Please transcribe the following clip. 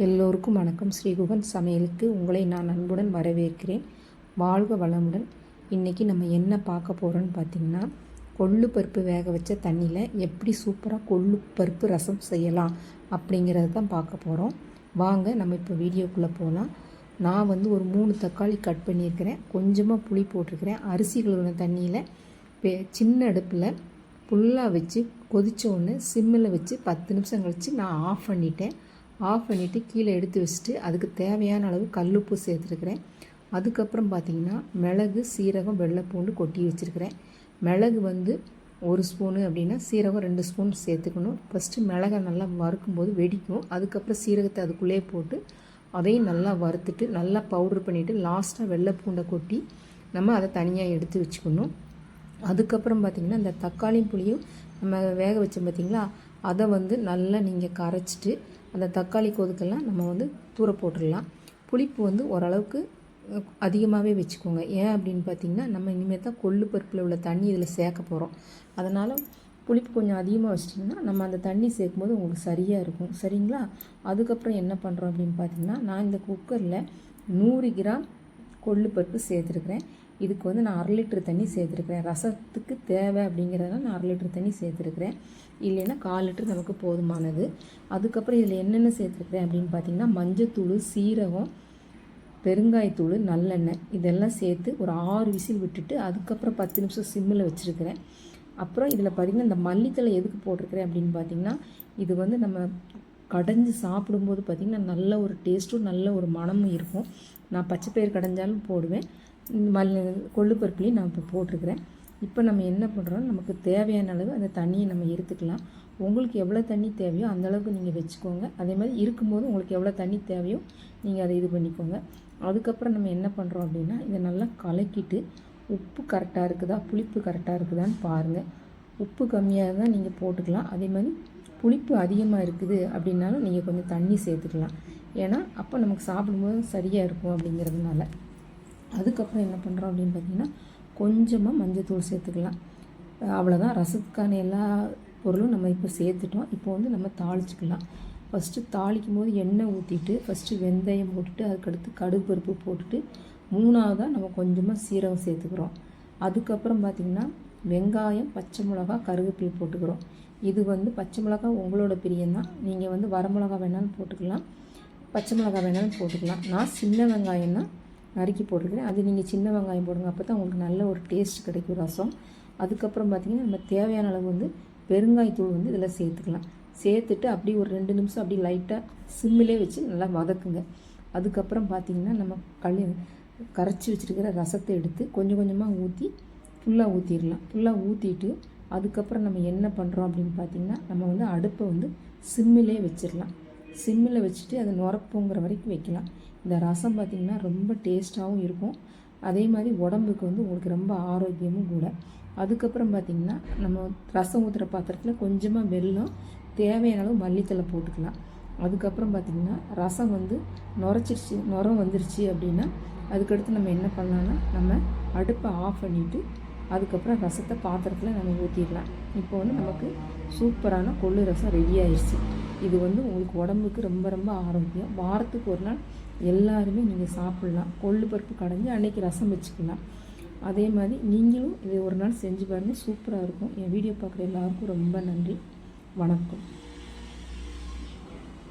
எல்லோருக்கும் வணக்கம். ஸ்ரீகுகன் சமையலுக்கு உங்களை நான் அன்புடன் வரவேற்கிறேன். வாழ்க வளமுடன். இன்றைக்கி நம்ம என்ன பார்க்க போகிறோன்னு பார்த்திங்கன்னா, கொள்ளு பருப்பு வேக வச்ச தண்ணியில் எப்படி சூப்பராக கொள்ளு பருப்பு ரசம் செய்யலாம் அப்படிங்கிறது தான் பார்க்க போகிறோம். வாங்க நம்ம இப்போ வீடியோக்குள்ளே போகலாம். நான் ஒரு 3 தக்காளி கட் பண்ணியிருக்கிறேன். கொஞ்சமாக புளி போட்டிருக்கிறேன். அரிசி கழுவின தண்ணியில் சின்ன அடுப்பில் ஃபுல்லாக வச்சு கொதித்த உடனே சிம்மில் வச்சு 10 நிமிஷம் கழித்து நான் ஆஃப் பண்ணிவிட்டு கீழே எடுத்து வச்சுட்டு அதுக்கு தேவையான அளவு கல்லுப்பு சேர்த்துருக்கிறேன். அதுக்கப்புறம் பார்த்திங்கன்னா மிளகு, சீரகம், வெள்ளைப்பூண்டு கொட்டி வச்சுருக்கிறேன். மிளகு 1 ஸ்பூனு அப்படின்னா சீரகம் 2 ஸ்பூன் சேர்த்துக்கணும். ஃபஸ்ட்டு மிளகை நல்லா வறுக்கும்போது வெடிக்கும். அதுக்கப்புறம் சீரகத்தை அதுக்குள்ளேயே போட்டு அதையும் நல்லா வறுத்துட்டு நல்லா பவுட்ரு பண்ணிவிட்டு லாஸ்ட்டாக வெள்ளைப்பூண்டை கொட்டி நம்ம அதை தனியாக எடுத்து வச்சுக்கணும். அதுக்கப்புறம் பார்த்திங்கன்னா இந்த தக்காளியும் புளியும் நம்ம வேக வச்சோம் பார்த்திங்களா, அதை நல்லா நீங்கள் கரைச்சிட்டு அந்த தக்காளி கொதுக்கெல்லாம் நம்ம தூர போட்டுடலாம். புளிப்பு ஓரளவுக்கு அதிகமாகவே வச்சுக்கோங்க. ஏன் அப்படின்னு பார்த்திங்கன்னா, நம்ம இனிமேல் தான் கொள்ளு பருப்பில் உள்ள தண்ணி இதில் சேர்க்க போகிறோம். அதனால் புளிப்பு கொஞ்சம் அதிகமாக வச்சிட்டிங்கன்னா நம்ம அந்த தண்ணி சேர்க்கும்போது உங்களுக்கு சரியாக இருக்கும். சரிங்களா? அதுக்கப்புறம் என்ன பண்ணுறோம் அப்படின்னு பார்த்திங்கன்னா, நான் இந்த குக்கரில் 100 கிராம் கொள்ளு பருப்பு சேர்த்துருக்குறேன். இதுக்கு நான் 1/2 லிட்டர் தண்ணி சேர்த்துருக்குறேன். ரசத்துக்கு தேவை அப்படிங்கிறதுனால நான் 1/2 லிட்டர் தண்ணி சேர்த்துருக்குறேன். இல்லைன்னா 1/4 லிட்டர் நமக்கு போதுமானது. அதுக்கப்புறம் இதில் என்னென்ன சேர்த்துருக்குறேன் அப்படின்னு பார்த்திங்கன்னா, மஞ்சத்தூள், சீரகம், பெருங்காயத்தூள், நல்லெண்ணெய் இதெல்லாம் சேர்த்து ஒரு 6 விசில் விட்டுட்டு அதுக்கப்புறம் 10 நிமிஷம் சிம்மில் வச்சுருக்கிறேன். அப்புறம் இதில் பார்த்திங்கன்னா இந்த மல்லித்தலை எதுக்கு போட்டிருக்கிறேன் அப்படின்னு பார்த்திங்கன்னா, இது நம்ம கடைஞ்சி சாப்பிடும்போது பார்த்திங்கன்னா நல்ல ஒரு டேஸ்ட்டும் நல்ல ஒரு மணமும் இருக்கும். நான் பச்சைப்பயிறு கடைஞ்சாலும் போடுவேன். கொள்ளு பருப்புலையும் நான் இப்போ போட்டிருக்கிறேன். இப்போ நம்ம என்ன பண்ணுறோம், நமக்கு தேவையான அளவு அந்த தண்ணியை நம்ம எடுத்துக்கலாம். உங்களுக்கு எவ்வளோ தண்ணி தேவையோ அந்தளவுக்கு நீங்கள் வச்சுக்கோங்க. அதே மாதிரி இருக்கும்போது உங்களுக்கு எவ்வளோ தண்ணி தேவையோ நீங்கள் அதை இது பண்ணிக்கோங்க. அதுக்கப்புறம் நம்ம என்ன பண்ணுறோம் அப்படின்னா, இதை நல்லா கலக்கிட்டு உப்பு கரெக்டாக இருக்குதா, புளிப்பு கரெக்டாக இருக்குதான்னு பாருங்கள். உப்பு கம்மியாக தான் நீங்கள் போட்டுக்கலாம். அதே மாதிரி புளிப்பு அதிகமாக இருக்குது அப்படின்னாலும் நீங்கள் கொஞ்சம் தண்ணி சேர்த்துக்கலாம். ஏன்னா அப்போ நமக்கு சாப்பிடும்போது சரியாக இருக்கும் அப்படிங்கிறதுனால. அதுக்கப்புறம் என்ன பண்ணுறோம் அப்படின்னு பார்த்திங்கன்னா, கொஞ்சமாக மஞ்சத்தூள் சேர்த்துக்கலாம். அவ்வளோதான். ரசத்துக்கான எல்லா பொருளும் நம்ம இப்போ சேர்த்துட்டோம். இப்போ நம்ம தாளிச்சிக்கலாம். ஃபஸ்ட்டு தாளிக்கும் போது எண்ணெய் ஊற்றிட்டு ஃபஸ்ட்டு வெந்தயம் போட்டுட்டு அதுக்கடுத்து கடுகு பருப்பு போட்டுட்டு 3ஆவதாக நம்ம கொஞ்சமாக சீரகம் சேர்த்துக்கிறோம். அதுக்கப்புறம் பார்த்திங்கன்னா வெங்காயம், பச்சை மிளகா, கருவேப்பிலை போட்டுக்கிறோம். இது பச்சை மிளகா உங்களோட பிரியம்தான். நீங்கள் வரமிளகா வேணாலும் போட்டுக்கலாம், பச்சை மிளகா வேணாலும் போட்டுக்கலாம். நான் சின்ன வெங்காயம் தான் நறுக்கி போட்டிருக்கிறேன். அது நீங்கள் சின்ன வெங்காயம் போடுங்க. அப்போ தான் உங்களுக்கு நல்ல ஒரு டேஸ்ட் கிடைக்கும் ரசம். அதுக்கப்புறம் பார்த்திங்கன்னா நம்ம தேவையான அளவு பெருங்காயத்தூள் இதில் சேர்த்துக்கலாம். சேர்த்துட்டு அப்படி ஒரு 2 நிமிஷம் அப்படி லைட்டாக சிம்மிலே வச்சு நல்லா வதக்குங்க. அதுக்கப்புறம் பார்த்திங்கன்னா நம்ம கரைச்சி வச்சுருக்கிற ரசத்தை எடுத்து கொஞ்சம் கொஞ்சமாக ஊற்றி ஃபுல்லாக ஊற்றிடலாம். ஃபுல்லாக ஊற்றிட்டு அதுக்கப்புறம் நம்ம என்ன பண்ணுறோம் அப்படின்னு பார்த்திங்கன்னா, நம்ம அடுப்பை சிம்மிலே வச்சிடலாம். சிம்மில் வச்சுட்டு அதை நுரப்புங்கிற வரைக்கும் வைக்கலாம். இந்த ரசம் பார்த்திங்கன்னா ரொம்ப டேஸ்ட்டாகவும் இருக்கும். அதே மாதிரி உடம்புக்கு உங்களுக்கு ரொம்ப ஆரோக்கியமும் கூட. அதுக்கப்புறம் பார்த்திங்கன்னா நம்ம ரசம் ஊற்றுற பாத்திரத்தில் கொஞ்சமாக வெல்லம், தேவையான அளவு மல்லித்தலை போட்டுக்கலாம். அதுக்கப்புறம் பார்த்திங்கன்னா ரசம் நுரம் வந்துருச்சு அப்படின்னா அதுக்கடுத்து நம்ம என்ன பண்ணலான்னா, நம்ம அடுப்பை ஆஃப் பண்ணிவிட்டு அதுக்கப்புறம் ரசத்தை பாத்திரத்தில் நம்ம ஊற்றிடலாம். இப்போ நமக்கு சூப்பரான கொள்ளு ரசம் ரெடி ஆயிடுச்சு. இது உங்களுக்கு உடம்புக்கு ரொம்ப ரொம்ப ஆரோக்கியம். வாரத்துக்கு ஒரு நாள் எல்லாருமே நீங்கள் சாப்பிட்லாம். கொள்ளு பருப்பு கடைஞ்சி அன்றைக்கி ரசம் வச்சுக்கலாம். அதே மாதிரி நீங்களும் இதை ஒரு நாள் செஞ்சு பாருங்கள். சூப்பராக இருக்கும். என் வீடியோ பார்க்குற எல்லாருக்கும் ரொம்ப நன்றி. வணக்கம்.